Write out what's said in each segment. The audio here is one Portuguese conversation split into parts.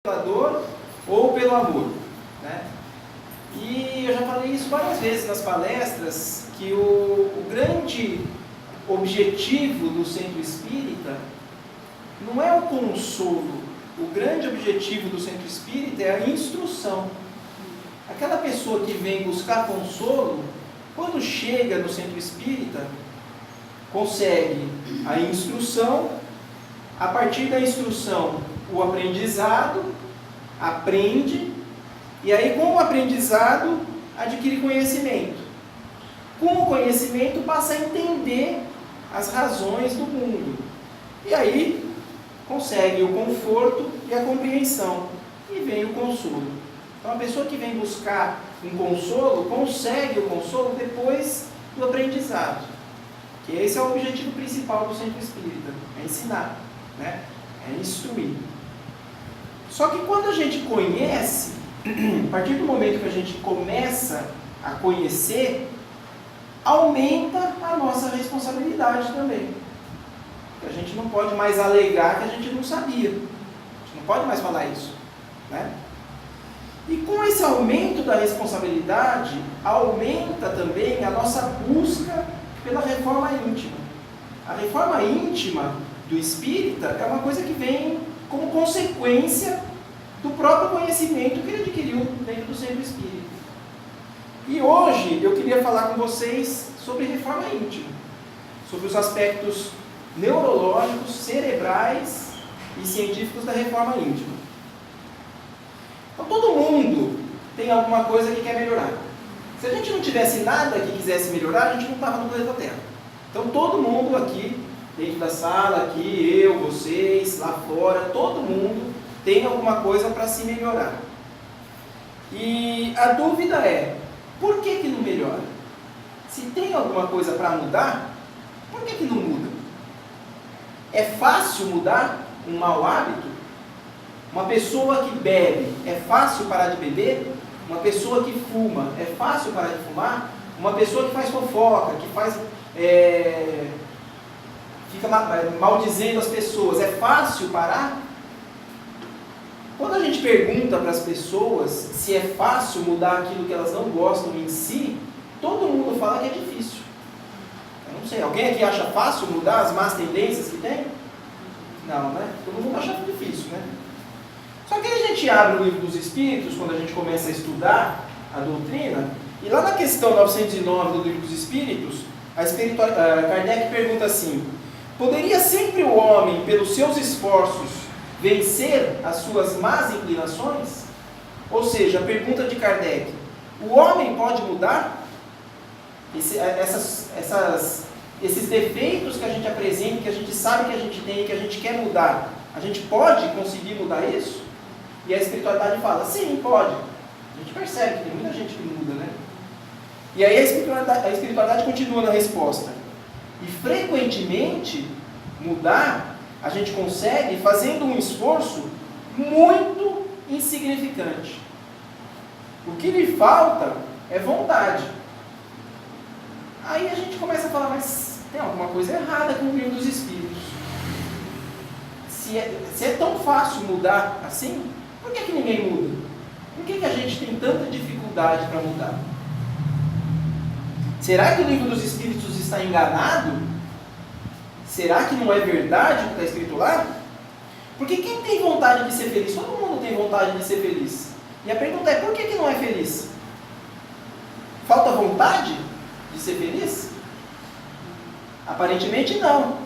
pela dor ou pelo amor, né? E eu já falei isso várias vezes nas palestras, que o grande objetivo do centro espírita não é o consolo. O grande objetivo do centro espírita é a instrução. Aquela pessoa que vem buscar consolo, quando chega no centro espírita, consegue a instrução, a partir da instrução, o aprendizado, aprende, e aí com o aprendizado adquire conhecimento. Com o conhecimento passa a entender as razões do mundo. E aí consegue o conforto e a compreensão. E vem o consolo. Então a pessoa que vem buscar um consolo, consegue o consolo depois do aprendizado. Que esse é o objetivo principal do centro espírita, é ensinar, né? É instruir. Só que quando a gente conhece, a partir do momento que a gente começa a conhecer, aumenta a nossa responsabilidade também. A gente não pode mais alegar que a gente não sabia. A gente não pode mais falar isso, né? E com esse aumento da responsabilidade, aumenta também a nossa busca pela reforma íntima. A reforma íntima do espírita é uma coisa que vem como consequência do próprio conhecimento que ele adquiriu dentro do centro espírita. E hoje eu queria falar com vocês sobre reforma íntima, sobre os aspectos neurológicos, cerebrais e científicos da reforma íntima. Então todo mundo tem alguma coisa que quer melhorar. Se a gente não tivesse nada que quisesse melhorar, a gente não estava no planeta Terra. Então todo mundo aqui, dentro da sala, aqui, eu, vocês, lá fora, todo mundo tem alguma coisa para se melhorar. E a dúvida é, por que não melhora? Se tem alguma coisa para mudar, por que não muda? É fácil mudar um mau hábito? Uma pessoa que bebe, é fácil parar de beber? Uma pessoa que fuma, é fácil parar de fumar? Uma pessoa que faz fofoca, que fica maldizendo as pessoas, é fácil parar? Quando a gente pergunta para as pessoas se é fácil mudar aquilo que elas não gostam em si, todo mundo fala que é difícil. Eu não sei, alguém aqui acha fácil mudar as más tendências que tem? Não, né? Todo mundo acha difícil, né? Só que a gente abre o Livro dos Espíritos, quando a gente começa a estudar a doutrina, e lá na questão 909 do Livro dos Espíritos, Kardec pergunta assim: poderia sempre o homem, pelos seus esforços, vencer as suas más inclinações? Ou seja, a pergunta de Kardec: o homem pode mudar? Esses defeitos que a gente apresenta, que a gente sabe que a gente tem e que a gente quer mudar, a gente pode conseguir mudar isso? E a espiritualidade fala, sim, pode. A gente percebe que tem muita gente que muda, né? E aí a espiritualidade continua na resposta. E frequentemente, mudar, a gente consegue fazendo um esforço muito insignificante. O que lhe falta é vontade. Aí a gente começa a falar, mas tem alguma coisa errada com o Livro dos Espíritos. Se é tão fácil mudar assim, por que ninguém muda? Por que a gente tem tanta dificuldade para mudar? Será que o Livro dos Espíritos está enganado? Será que não é verdade o que está escrito lá? Porque quem tem vontade de ser feliz? Todo mundo tem vontade de ser feliz. E a pergunta é, por que não é feliz? Falta vontade de ser feliz? Aparentemente não.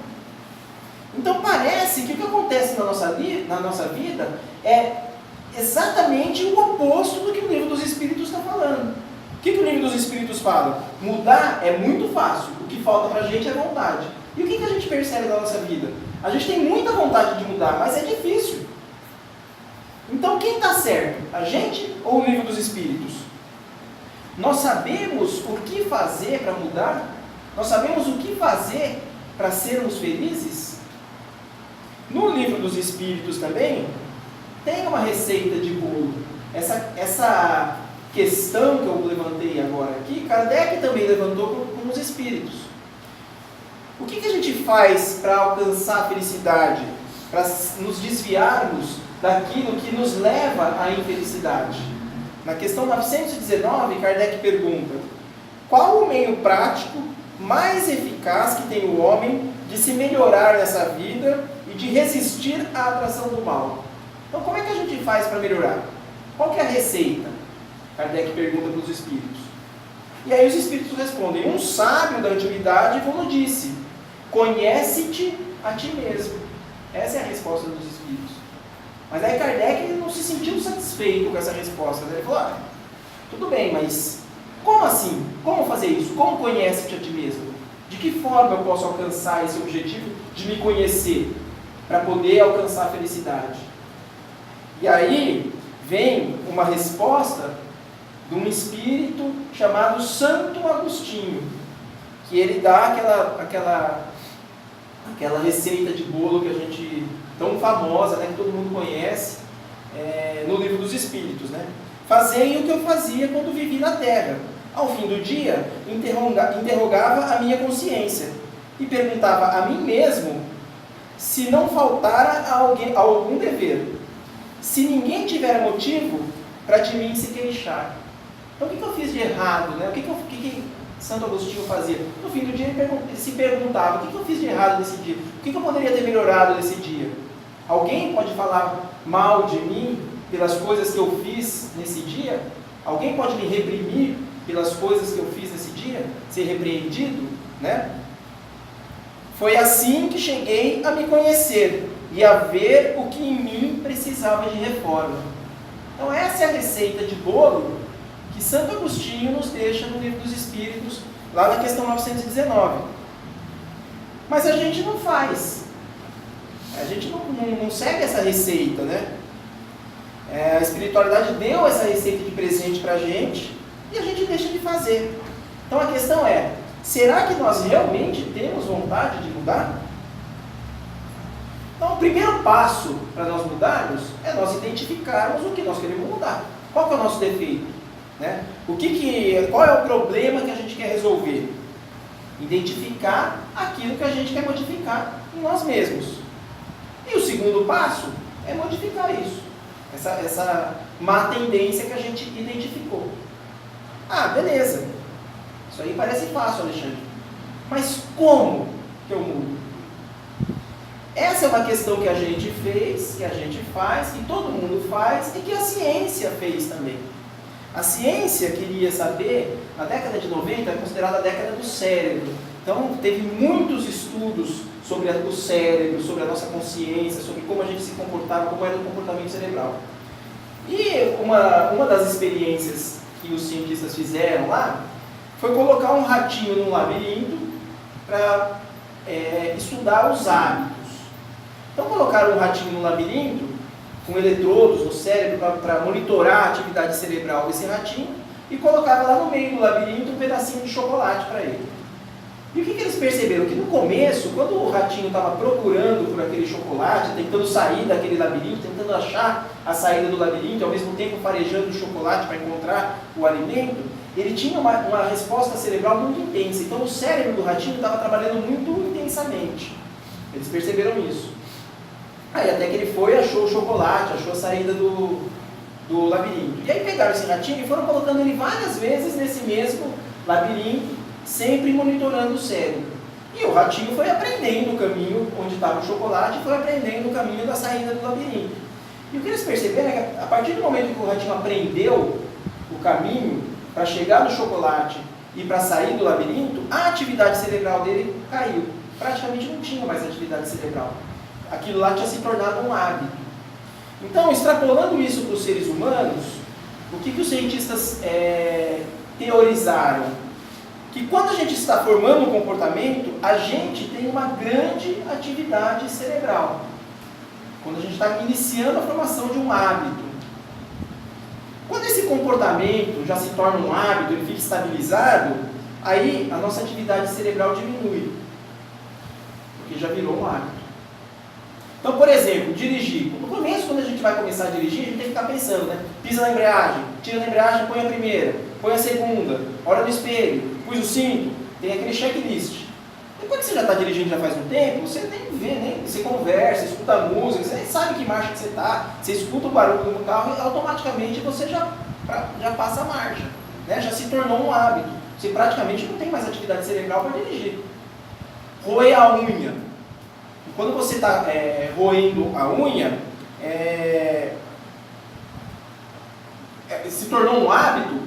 Então parece que o que acontece na nossa vida é exatamente o oposto do que o Livro dos Espíritos está falando. O que o Livro dos Espíritos fala? Mudar é muito fácil, o que falta para a gente é vontade. E o que a gente percebe na nossa vida? A gente tem muita vontade de mudar, mas é difícil. Então quem está certo? A gente ou o Livro dos Espíritos? Nós sabemos o que fazer para mudar? Nós sabemos o que fazer para sermos felizes? No Livro dos Espíritos também tem uma receita de bolo. Essa questão que eu levantei agora aqui, Kardec também levantou com os Espíritos. O que a gente faz para alcançar a felicidade? Para nos desviarmos daquilo que nos leva à infelicidade. Na questão 919, Kardec pergunta: qual o meio prático mais eficaz que tem o homem de se melhorar nessa vida e de resistir à atração do mal? Então, como é que a gente faz para melhorar? Qual que é a receita? Kardec pergunta para os espíritos. E aí os espíritos respondem: um sábio da antiguidade como disse: conhece-te a ti mesmo. Essa é a resposta dos espíritos. Mas aí Kardec não se sentiu satisfeito com essa resposta. Ele falou: tudo bem, mas como assim? Como fazer isso? Como conhece-te a ti mesmo? De que forma eu posso alcançar esse objetivo de me conhecer para poder alcançar a felicidade? E aí vem uma resposta de um espírito chamado Santo Agostinho, que ele dá aquela receita de bolo que a gente, tão famosa, né, que todo mundo conhece, no Livro dos Espíritos, né? Fazei o que eu fazia quando vivi na Terra. Ao fim do dia, interrogava a minha consciência e perguntava a mim mesmo se não faltara a algum dever, se ninguém tiver motivo para de mim se queixar. Então, o que eu fiz de errado, né? O que Santo Agostinho fazia? No fim do dia, ele se perguntava: o que eu fiz de errado nesse dia? O que eu poderia ter melhorado nesse dia? Alguém pode falar mal de mim pelas coisas que eu fiz nesse dia? Alguém pode me reprimir pelas coisas que eu fiz nesse dia? Ser repreendido, né? Foi assim que cheguei a me conhecer e a ver o que em mim precisava de reforma. Então, essa é a receita de bolo que Santo Agostinho nos deixa no Livro dos Espíritos, lá na questão 919. Mas a gente não faz. A gente não segue essa receita, né? A espiritualidade deu essa receita de presente para a gente e a gente deixa de fazer. Então a questão é: será que nós realmente temos vontade de mudar? Então o primeiro passo para nós mudarmos é nós identificarmos o que nós queremos mudar. Qual que é o nosso defeito? Né? Qual é o problema que a gente quer resolver? Identificar aquilo que a gente quer modificar em nós mesmos. E o segundo passo é modificar isso. Essa má tendência que a gente identificou. Beleza. Isso aí parece fácil, Alexandre. Mas como que eu mudo? Essa é uma questão que a gente fez, que a gente faz, que todo mundo faz e que a ciência fez também. A ciência queria saber, na década de 90 é considerada a década do cérebro. Então teve muitos estudos sobre o cérebro, sobre a nossa consciência, sobre como a gente se comportava, como era o comportamento cerebral. E uma das experiências que os cientistas fizeram lá foi colocar um ratinho num labirinto para estudar os hábitos. Então colocaram um ratinho no labirinto com eletrodos no cérebro para monitorar a atividade cerebral desse ratinho e colocava lá no meio do labirinto um pedacinho de chocolate para ele. E o que eles perceberam? Que no começo, quando o ratinho estava procurando por aquele chocolate, tentando sair daquele labirinto, tentando achar a saída do labirinto, ao mesmo tempo farejando o chocolate para encontrar o alimento, ele tinha uma resposta cerebral muito intensa. Então o cérebro do ratinho estava trabalhando muito intensamente. Eles perceberam isso. Aí até que ele foi, achou o chocolate, achou a saída do labirinto. E aí pegaram esse ratinho e foram colocando ele várias vezes nesse mesmo labirinto, sempre monitorando o cérebro. E o ratinho foi aprendendo o caminho onde estava o chocolate, foi aprendendo o caminho da saída do labirinto. E o que eles perceberam é que a partir do momento que o ratinho aprendeu o caminho para chegar no chocolate e para sair do labirinto, a atividade cerebral dele caiu. Praticamente não tinha mais atividade cerebral. Aquilo lá tinha se tornado um hábito. Então, extrapolando isso para os seres humanos, o que os cientistas teorizaram? Que quando a gente está formando um comportamento, a gente tem uma grande atividade cerebral. Quando a gente está iniciando a formação de um hábito. Quando esse comportamento já se torna um hábito, ele fica estabilizado, aí a nossa atividade cerebral diminui. Porque já virou um hábito. Então, por exemplo, dirigir. No começo, quando a gente vai começar a dirigir, a gente tem que ficar pensando, né? Pisa na embreagem, tira na embreagem, põe a primeira, põe a segunda, olha no espelho, pus o cinto, tem aquele checklist. depois que você já está dirigindo já faz um tempo, você nem vê, nem você conversa, escuta música, você nem sabe que marcha que você está, você escuta o barulho do carro e automaticamente você já passa a marcha, né? Já se tornou um hábito. Você praticamente não tem mais atividade cerebral para dirigir. Roer a unha. Quando você está roendo a unha, se tornou um hábito,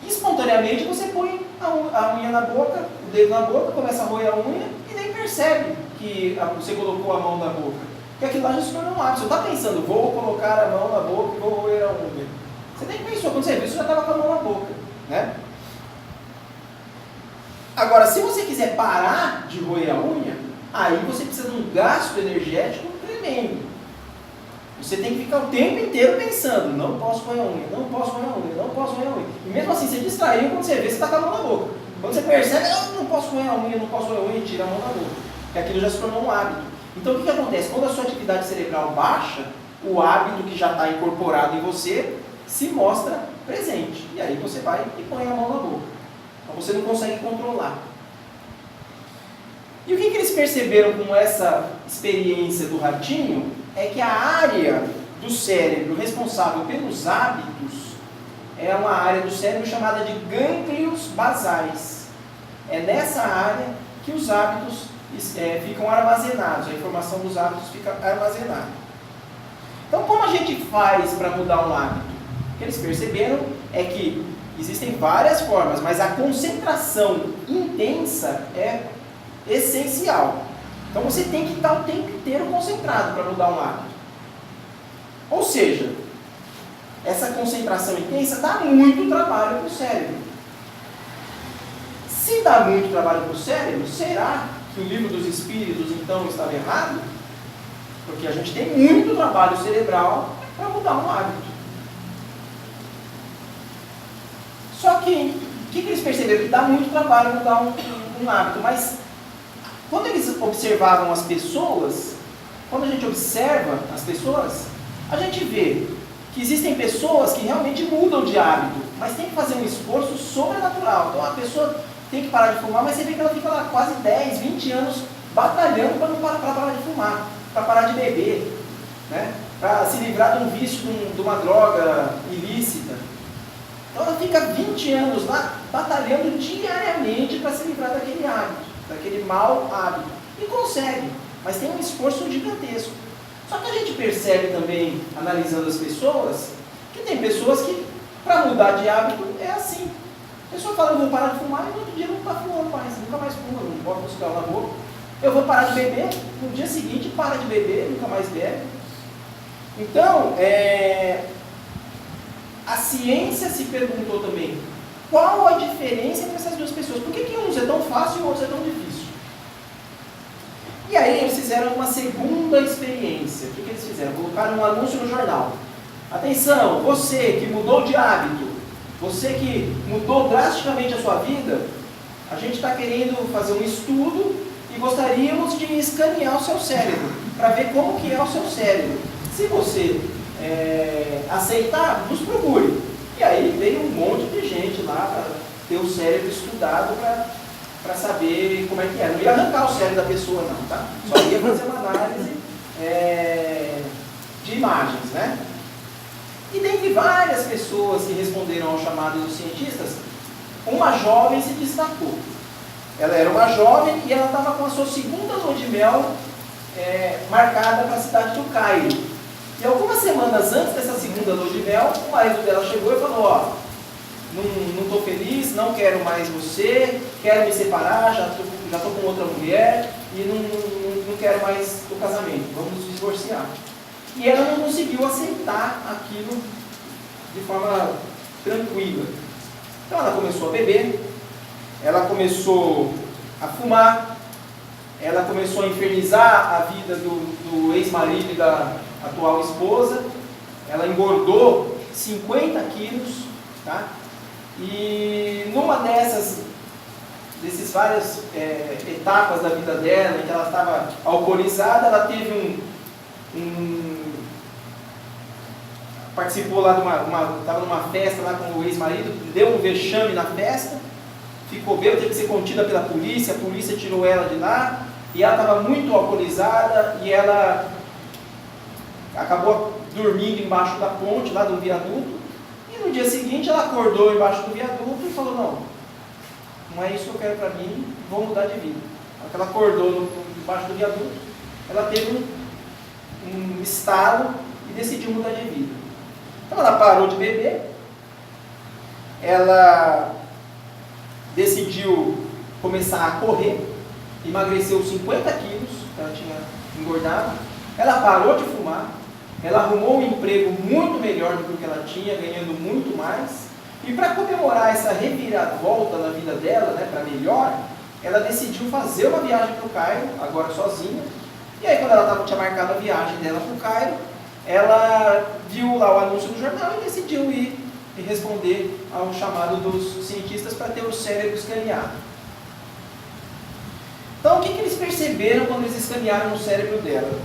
espontaneamente você põe a unha na boca, o dedo na boca, começa a roer a unha e nem percebe que você colocou a mão na boca. Porque aquilo lá já se tornou um hábito. Você está pensando, vou colocar a mão na boca e vou roer a unha. Você nem pensou, quando você viu, você já estava com a mão na boca, né? Agora, se você quiser parar de roer a unha, aí você precisa de um gasto energético tremendo. Você tem que ficar o tempo inteiro pensando, não posso roer a unha, não posso roer a unha, não posso roer a unha. E mesmo assim, você distraiu, quando você vê, você está com a mão na boca. Quando você percebe, não posso roer a unha, não posso roer a unha, e tira a mão da boca. Porque aquilo já se tornou um hábito. Então, o que acontece? Quando a sua atividade cerebral baixa, o hábito que já está incorporado em você se mostra presente. E aí você vai e põe a mão na boca. Então, você não consegue controlar. E o que eles perceberam com essa experiência do ratinho é que a área do cérebro responsável pelos hábitos é uma área do cérebro chamada de gânglios basais. É nessa área que os hábitos ficam armazenados, a informação dos hábitos fica armazenada. Então, como a gente faz para mudar um hábito? O que eles perceberam é que existem várias formas, mas a concentração intensa é essencial. Então você tem que estar o tempo inteiro concentrado para mudar um hábito. Ou seja, essa concentração intensa dá muito trabalho para o cérebro. Se dá muito trabalho para o cérebro, será que o livro dos Espíritos então estava errado? Porque a gente tem muito trabalho cerebral para mudar um hábito. Só que, o que eles perceberam? Que dá muito trabalho mudar um hábito, mas quando eles observavam as pessoas, quando a gente observa as pessoas, a gente vê que existem pessoas que realmente mudam de hábito, mas tem que fazer um esforço sobrenatural. Então a pessoa tem que parar de fumar, mas você vê que ela fica lá quase 10, 20 anos batalhando para parar de fumar, para parar de beber, né? Para se livrar de um vício, de uma droga ilícita. Então ela fica 20 anos lá batalhando diariamente para se livrar daquele hábito, daquele mau hábito. E consegue, mas tem um esforço gigantesco. Só que a gente percebe também, analisando as pessoas, que tem pessoas que, para mudar de hábito, é assim. A pessoa fala, eu vou parar de fumar, e no outro dia não está fumando mais, nunca mais fuma, não bota o cigarro na boca. Eu vou parar de beber, no dia seguinte para de beber, nunca mais bebe. Então, a ciência se perguntou também, qual a diferença entre essas duas pessoas? Por que uns é tão fácil e o outro é tão difícil? E aí eles fizeram uma segunda experiência. O que eles fizeram? Colocaram um anúncio no jornal. Atenção, você que mudou de hábito, você que mudou drasticamente a sua vida, a gente está querendo fazer um estudo e gostaríamos de escanear o seu cérebro, para ver como que é o seu cérebro. Se você aceitar, nos procure. E aí veio um monte de gente lá para ter o cérebro estudado para saber como é que é. Não ia arrancar o cérebro da pessoa não, tá? Só ia fazer uma análise de imagens, né? E dentre várias pessoas que responderam ao chamado dos cientistas, uma jovem se destacou. Ela era uma jovem e ela estava com a sua segunda lua de mel marcada para a cidade do Cairo. E algumas semanas antes dessa segunda lua de mel, o marido dela chegou e falou, não estou feliz, não quero mais você, quero me separar, já estou com outra mulher e não quero mais o casamento, vamos nos divorciar. E ela não conseguiu aceitar aquilo de forma tranquila. Então ela começou a beber, ela começou a fumar, ela começou a infernizar a vida do ex-marido e da atual esposa, ela engordou 50 quilos, tá? E numa desses várias etapas da vida dela, em que ela estava alcoolizada, ela teve participou lá estava numa festa lá com o ex-marido, deu um vexame na festa, ficou bêbada, teve que ser contida pela polícia, a polícia tirou ela de lá, e ela estava muito alcoolizada, e ela acabou dormindo embaixo da ponte, lá do viaduto, e no dia seguinte ela acordou embaixo do viaduto e falou, não é isso que eu quero para mim, vou mudar de vida. Ela acordou embaixo do viaduto, ela teve um estalo e decidiu mudar de vida. Então ela parou de beber, ela decidiu começar a correr, emagreceu 50 quilos, ela tinha engordado, ela parou de fumar, ela arrumou um emprego muito melhor do que o que ela tinha, ganhando muito mais, e para comemorar essa reviravolta na vida dela, né, para melhor, ela decidiu fazer uma viagem para o Cairo, agora sozinha, e aí quando ela tinha marcado a viagem dela para o Cairo, ela viu lá o anúncio do jornal e decidiu ir e responder ao chamado dos cientistas para ter o cérebro escaneado. Então, o que eles perceberam quando eles escanearam o cérebro dela?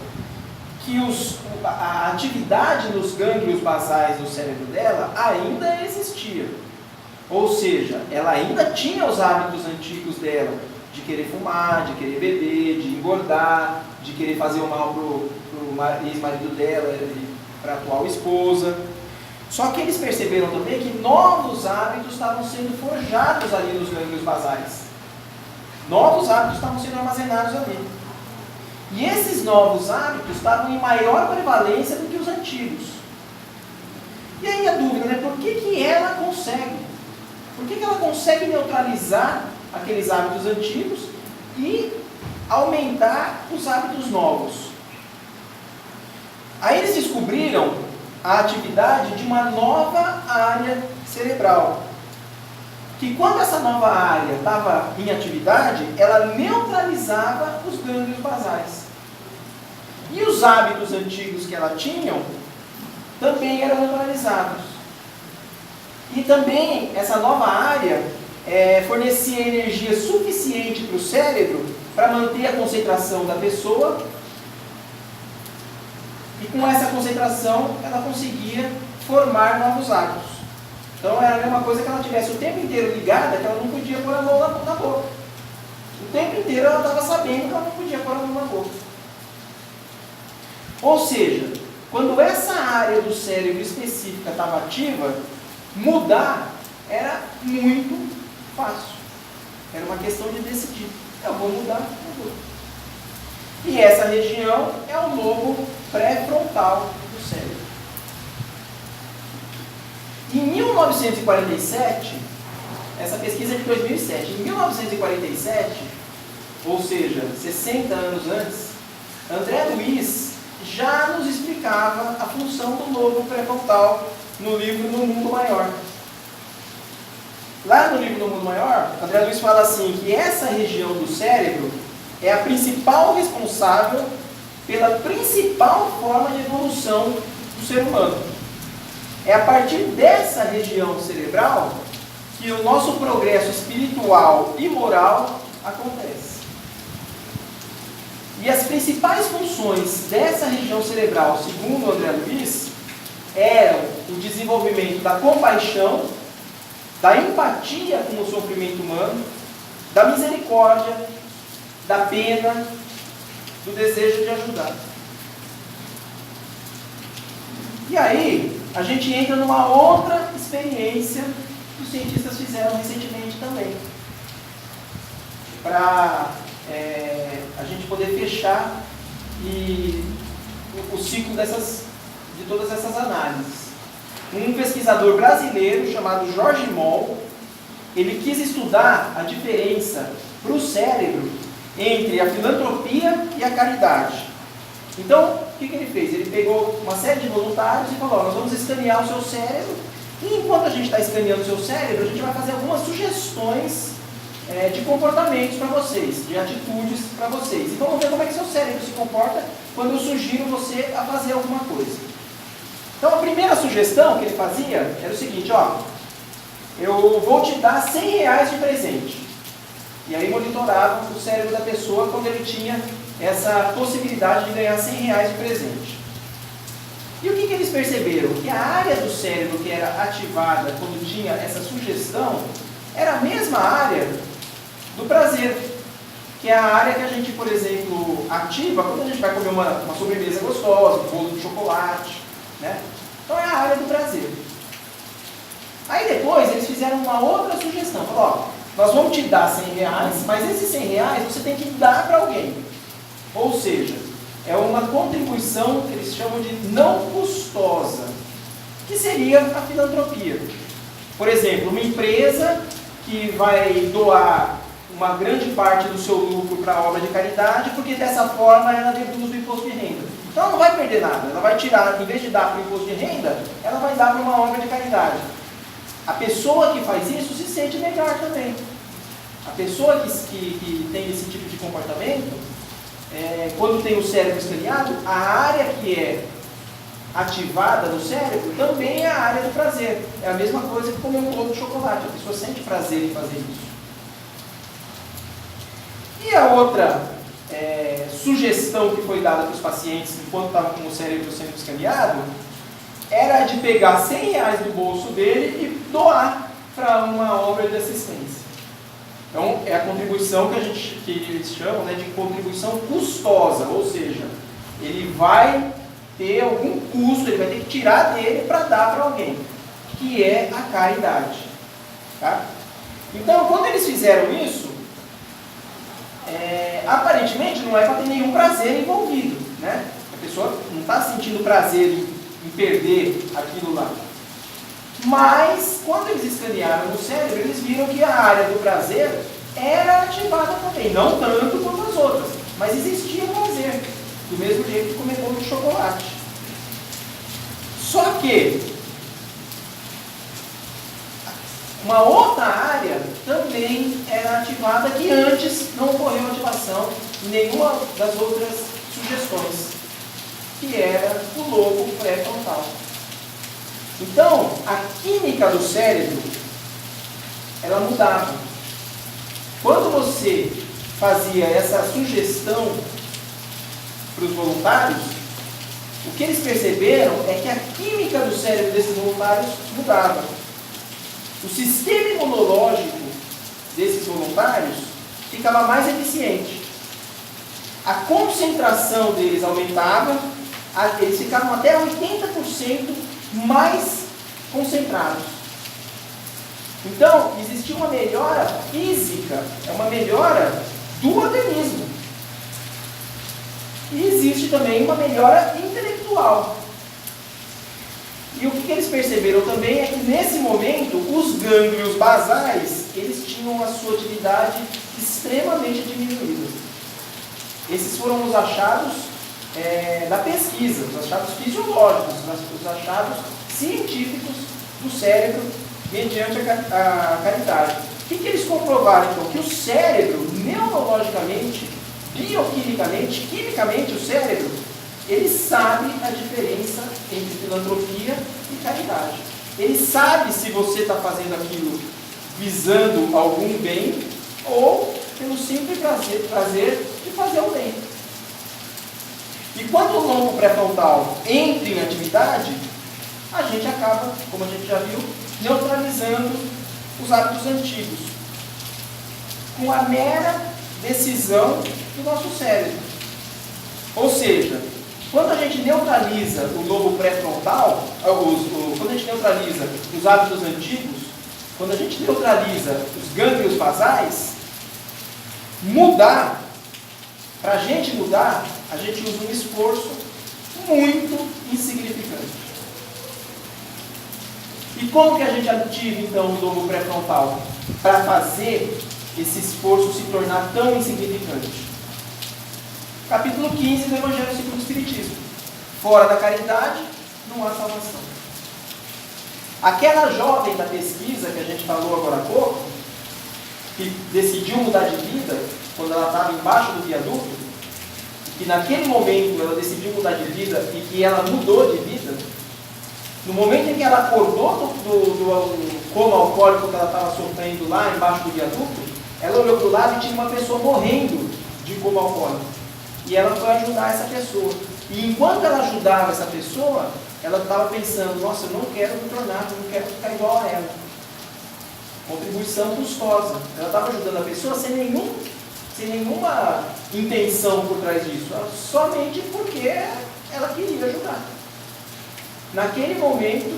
Que a atividade nos gânglios basais do cérebro dela ainda existia. Ou seja, ela ainda tinha os hábitos antigos dela, de querer fumar, de querer beber, de engordar, de querer fazer o mal para o ex-marido dela, para a atual esposa. Só que eles perceberam também que novos hábitos estavam sendo forjados ali nos gânglios basais. Novos hábitos estavam sendo armazenados ali. E esses novos hábitos estavam em maior prevalência do que os antigos. E aí a dúvida, né? Por que ela consegue? Por que ela consegue neutralizar aqueles hábitos antigos e aumentar os hábitos novos? Aí eles descobriram a atividade de uma nova área cerebral. Que quando essa nova área estava em atividade, ela neutralizava os gânglios basais. E os hábitos antigos que ela tinha também eram neutralizados. E também essa nova área fornecia energia suficiente para o cérebro para manter a concentração da pessoa. E com essa concentração ela conseguia formar novos hábitos. Então era a mesma coisa que ela tivesse o tempo inteiro ligada, que ela não podia pôr a mão na boca. O tempo inteiro ela estava sabendo que ela não podia pôr a mão na boca. Ou seja, quando essa área do cérebro específica estava ativa, mudar era muito fácil. Era uma questão de decidir. Eu vou mudar, eu vou. E essa região é o lobo pré-frontal do cérebro. Em 1947, essa pesquisa é de 2007, em 1947, ou seja, 60 anos antes, André Luiz já nos explicava a função do lobo pré-frontal no livro No Mundo Maior. Lá no livro No Mundo Maior, André Luiz fala assim, que essa região do cérebro é a principal responsável pela principal forma de evolução do ser humano. É a partir dessa região cerebral que o nosso progresso espiritual e moral acontece. E as principais funções dessa região cerebral, segundo André Luiz, eram o desenvolvimento da compaixão, da empatia com o sofrimento humano, da misericórdia, da pena, do desejo de ajudar. E aí, a gente entra numa outra experiência que os cientistas fizeram recentemente também. Para a gente poder fechar o ciclo de todas essas análises. Um pesquisador brasileiro chamado Jorge Moll, ele quis estudar a diferença para o cérebro entre a filantropia e a caridade. Então, o que ele fez? Ele pegou uma série de voluntários e falou, nós vamos escanear o seu cérebro, e enquanto a gente está escaneando o seu cérebro, a gente vai fazer algumas sugestões de comportamentos para vocês, de atitudes para vocês. E vamos ver como é que seu cérebro se comporta quando eu sugiro você a fazer alguma coisa. Então, a primeira sugestão que ele fazia era o seguinte, eu vou te dar R$100 de presente. E aí monitorava o cérebro da pessoa quando ele tinha essa possibilidade de ganhar R$100 de presente. E o que eles perceberam? Que a área do cérebro que era ativada quando tinha essa sugestão era a mesma área do prazer, que é a área que a gente, por exemplo, ativa quando a gente vai comer uma sobremesa gostosa, um bolo de chocolate, né? Então é a área do prazer. Aí depois eles fizeram uma outra sugestão, falaram, ó, nós vamos te dar R$100, mas esses R$100 você tem que dar para alguém. Ou seja, é uma contribuição que eles chamam de não custosa, que seria a filantropia. Por exemplo, uma empresa que vai doar uma grande parte do seu lucro para a obra de caridade, porque dessa forma ela deduz do imposto de renda. Então ela não vai perder nada, ela vai tirar, em vez de dar para o imposto de renda, ela vai dar para uma obra de caridade. A pessoa que faz isso se sente melhor também. A pessoa que tem esse tipo de comportamento, quando tem o cérebro escaneado, a área que é ativada no cérebro também é a área do prazer. É a mesma coisa que comer um bolo de chocolate. A pessoa sente prazer em fazer isso. E a outra sugestão que foi dada para os pacientes enquanto estavam com o cérebro sendo escaneado era de pegar R$100 do bolso dele e doar para uma obra de assistência. Então, é a contribuição que eles chamam, né, de contribuição custosa, ou seja, ele vai ter algum custo, ele vai ter que tirar dele para dar para alguém, que é a caridade. Tá? Então, quando eles fizeram isso, aparentemente não é para ter nenhum prazer envolvido, né? A pessoa não está sentindo prazer em perder aquilo lá. Mas, quando eles escanearam no cérebro, eles viram que a área do prazer era ativada também. Não tanto quanto as outras, mas existia prazer. Do mesmo jeito que comer bolo de chocolate. Só que uma outra área também era ativada que antes não ocorreu ativação em nenhuma das outras sugestões, que era o lobo pré-frontal. Então, a química do cérebro, ela mudava. Quando você fazia essa sugestão para os voluntários, o que eles perceberam é que a química do cérebro desses voluntários mudava. O sistema imunológico desses voluntários ficava mais eficiente. A concentração deles aumentava, eles ficavam até 80% mais concentrados. Então, existia uma melhora física, uma melhora do organismo. E existe também uma melhora intelectual. E o que eles perceberam também é que nesse momento, os gânglios basais, eles tinham a sua atividade extremamente diminuída. Esses foram os achados da pesquisa, os achados fisiológicos, os achados científicos do cérebro mediante a caridade. O que eles comprovaram então? Que o cérebro, neurologicamente, bioquimicamente, quimicamente o cérebro, ele sabe a diferença entre filantropia e caridade. Ele sabe se você está fazendo aquilo visando algum bem ou pelo simples prazer de fazer o bem. E quando o lobo pré-frontal entra em atividade, a gente acaba, como a gente já viu, neutralizando os hábitos antigos, com a mera decisão do nosso cérebro. Ou seja, quando a gente neutraliza o lobo pré-frontal, quando a gente neutraliza os hábitos antigos, quando a gente neutraliza os gânglios basais, para a gente mudar, a gente usa um esforço muito insignificante. E como que a gente ativa então o lobo pré-frontal para fazer esse esforço se tornar tão insignificante? Capítulo 15 do Evangelho segundo o Espiritismo. Fora da caridade, não há salvação. Aquela jovem da pesquisa que a gente falou agora há pouco, que decidiu mudar de vida quando ela estava embaixo do viaduto, que naquele momento ela decidiu mudar de vida e que ela mudou de vida, no momento em que ela acordou do coma alcoólico que ela estava sofrendo lá embaixo do viaduto, ela olhou para o lado e tinha uma pessoa morrendo de coma alcoólico. E ela foi ajudar essa pessoa. E enquanto ela ajudava essa pessoa, ela estava pensando, nossa, eu não quero me tornar, eu não quero ficar igual a ela. Contribuição custosa. Ela estava ajudando a pessoa sem nenhuma intenção por trás disso, somente porque ela queria ajudar. Naquele momento,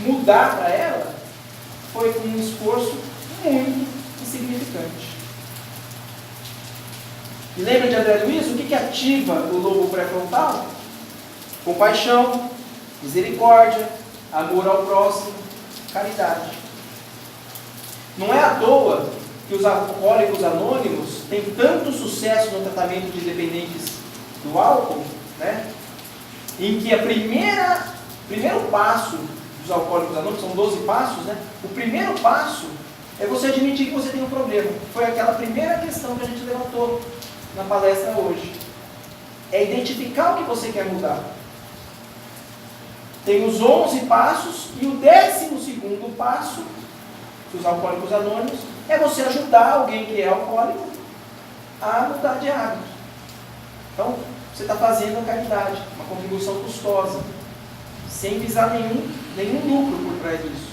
mudar para ela foi com um esforço muito insignificante. E lembra de André Luiz? O que ativa o lobo pré-frontal? Compaixão, misericórdia, amor ao próximo, caridade. Não é à toa que os alcoólicos anônimos têm tanto sucesso no tratamento de dependentes do álcool, né? Em que primeiro passo dos alcoólicos anônimos, são 12 passos, né? O primeiro passo é você admitir que você tem um problema. Foi aquela primeira questão que a gente levantou na palestra hoje. É identificar o que você quer mudar. Tem os 11 passos e o 12º passo dos alcoólicos anônimos é você ajudar alguém que é alcoólico a mudar de hábito. Então, você está fazendo a caridade, uma contribuição custosa, sem visar nenhum lucro por trás disso.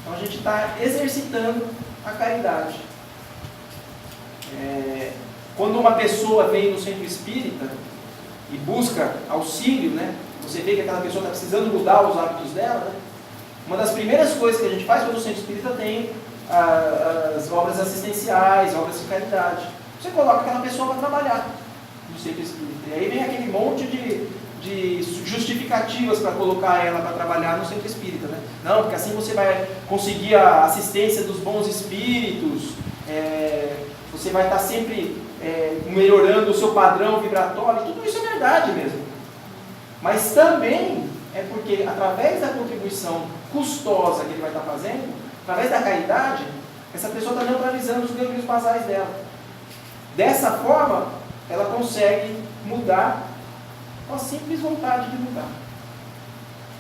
Então, a gente está exercitando a caridade. Quando uma pessoa vem no centro espírita e busca auxílio, né? Você vê que aquela pessoa está precisando mudar os hábitos dela, né? Uma das primeiras coisas que a gente faz quando o centro espírita tem as obras assistenciais, obras de caridade. Você coloca aquela pessoa para trabalhar no centro espírita. E aí vem aquele monte de justificativas para colocar ela para trabalhar no centro espírita, né? Não, porque assim você vai conseguir a assistência dos bons espíritos, você vai estar sempre melhorando o seu padrão vibratório, tudo isso é verdade mesmo. Mas também é porque através da contribuição custosa que ele vai estar fazendo, através da caridade, essa pessoa está neutralizando os gânglios basais dela. Dessa forma, ela consegue mudar com a simples vontade de mudar.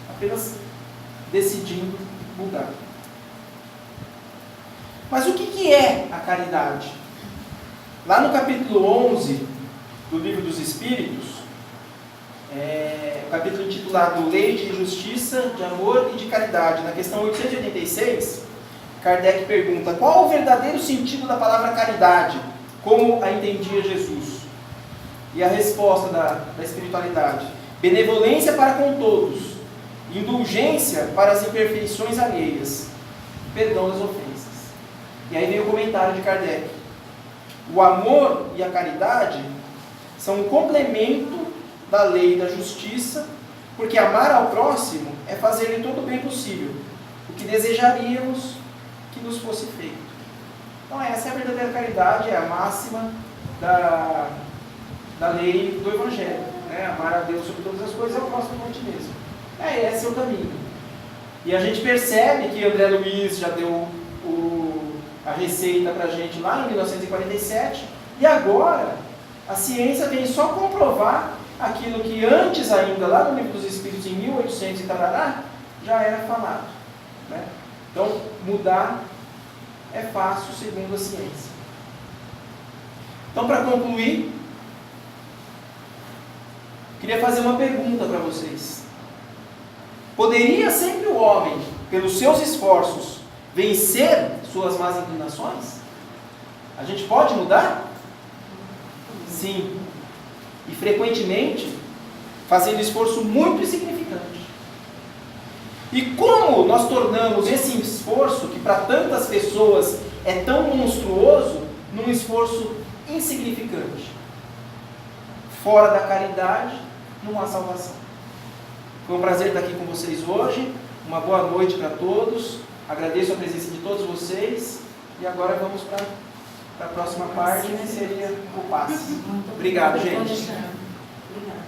Apenas decidindo mudar. Mas o que é a caridade? Lá no capítulo 11 do Livro dos Espíritos, o capítulo intitulado Lei de Justiça, de Amor e de Caridade, na questão 886, Kardec pergunta: qual o verdadeiro sentido da palavra caridade, como a entendia Jesus? E a resposta da espiritualidade: benevolência para com todos, indulgência para as imperfeições alheias, perdão das ofensas. E aí vem o comentário de Kardec: o amor e a caridade são um complemento da lei da justiça, porque amar ao próximo é fazer-lhe todo o bem possível, o que desejaríamos que nos fosse feito. Então essa é a verdadeira caridade, é a máxima da lei do Evangelho, né? Amar a Deus sobre todas as coisas e ao próximo como a ti mesmo. Esse é o caminho. E a gente percebe que André Luiz já deu a receita para a gente lá em 1947, e agora a ciência vem só comprovar aquilo que antes ainda, lá no Livro dos Espíritos, em 1800 e tarará, já era falado, né? Então, mudar é fácil segundo a ciência. Então, para concluir, queria fazer uma pergunta para vocês. Poderia sempre o homem, pelos seus esforços, vencer suas más inclinações? A gente pode mudar? Sim. E frequentemente fazendo esforço muito insignificante. E como nós tornamos esse esforço, que para tantas pessoas é tão monstruoso, num esforço insignificante? Fora da caridade, não há salvação. Foi um prazer estar aqui com vocês hoje. Uma boa noite para todos. Agradeço a presença de todos vocês. E agora vamos para a próxima parte, que seria o passe. Obrigado, gente. Obrigada.